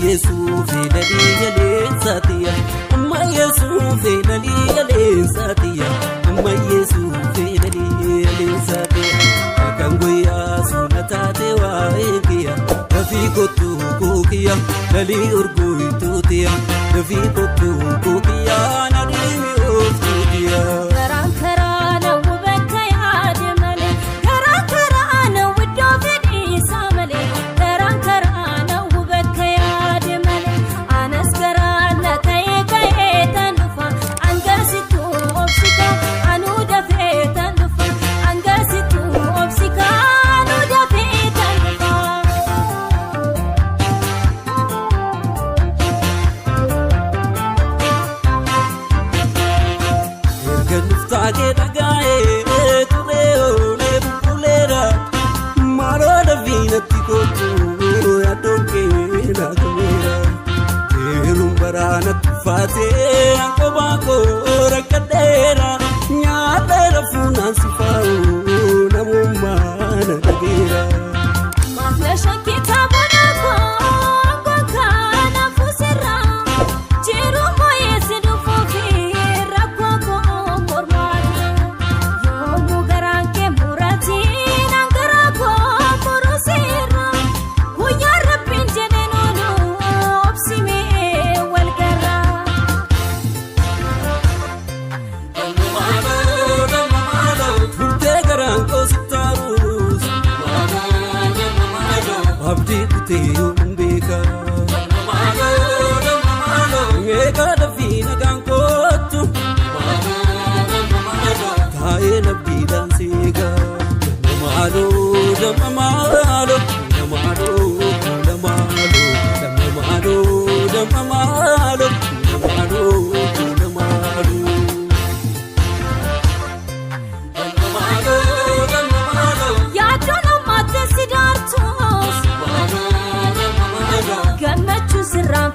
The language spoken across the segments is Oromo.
يسوع للي لساتيا أما يسوع للي لساتيا أما يسوع للي لساتيا كان قويا سنتاتي وايكيا في كتو كوكيا للي أرجوي توتيا في كتو كوكيا نادي ميوفتيا Fatih aku bako rakadera nyadera funan sifau namun mana dira mahlasha kita bonako kana fusira jeru moye sidu fukira koko mormana yo mugaranke murati nangara ko porosira kuya rapinje denonu opsime walgara abdi kutiyu mbeka meka dafina gankotu kaye nabdi dansiga namalo damalo namalo damalo namalo damalo namalo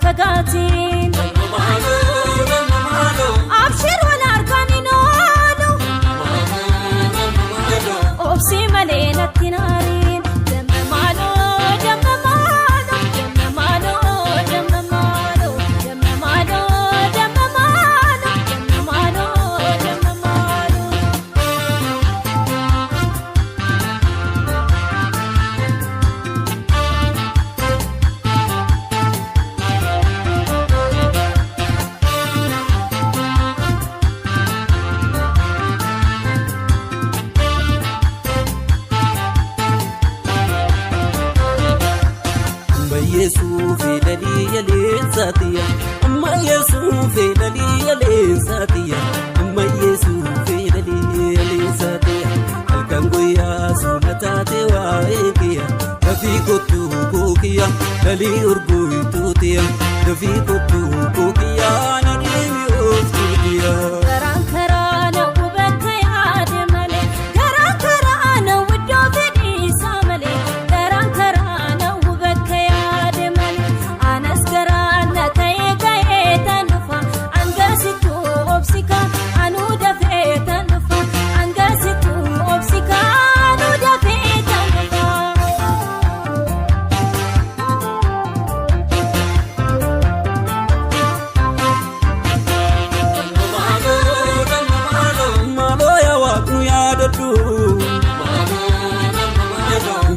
فقاتين أبشر ولا أركاني نولو أبسي ملينا التنارين دم مالو دم مالو دم مالو دم مالو دم مالو دم مالو دم مالو دم مالو يسوع للي لساتيا أما يسوع للي لساتيا أما يسوع للي لساتيا كان قويا سنتاتي وايكيا في كتو كوكيا للي أرجوي توتيا في كتو كوكيا نادي ميوفتيا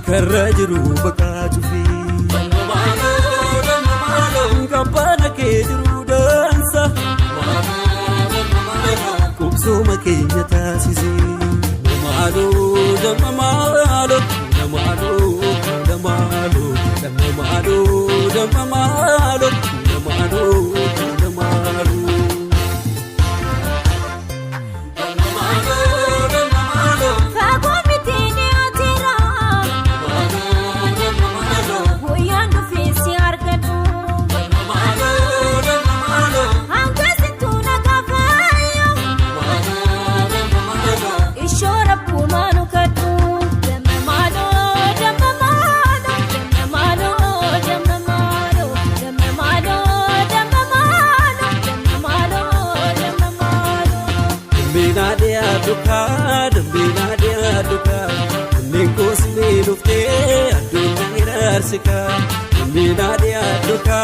كرجرو بكاتو في كبانا كيجرو دانسا كوبسو مكينيا تاسيزي مالو دم مالو دم مالو دم مالو دم مالو دم مالو دم مالو دم مالو dhiyaadhuka dambii na dhiyaadhuka kanneen koosnee dhuftee addunyaa hiraarsika dambii na dhiyaadhuka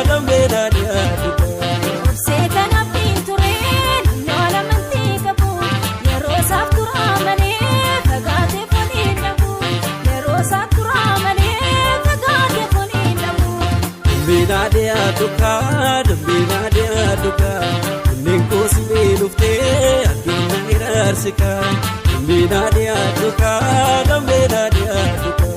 dambii na dhiyaadhuka. Obsee kanaaf hin tureen nama amantii qabu yeroo isaaf turaa malee fagaatee fooniin dhabu yeroo isaaf turaa malee fagaatee fooniin dhabu. Dambii na dhiyaadhuka dambii na dhiyaadhuka kanneen koosnee dhuftee addunyaa hiraarsika dambii na dhiyaadhuka dambii na dhiyaadhuka.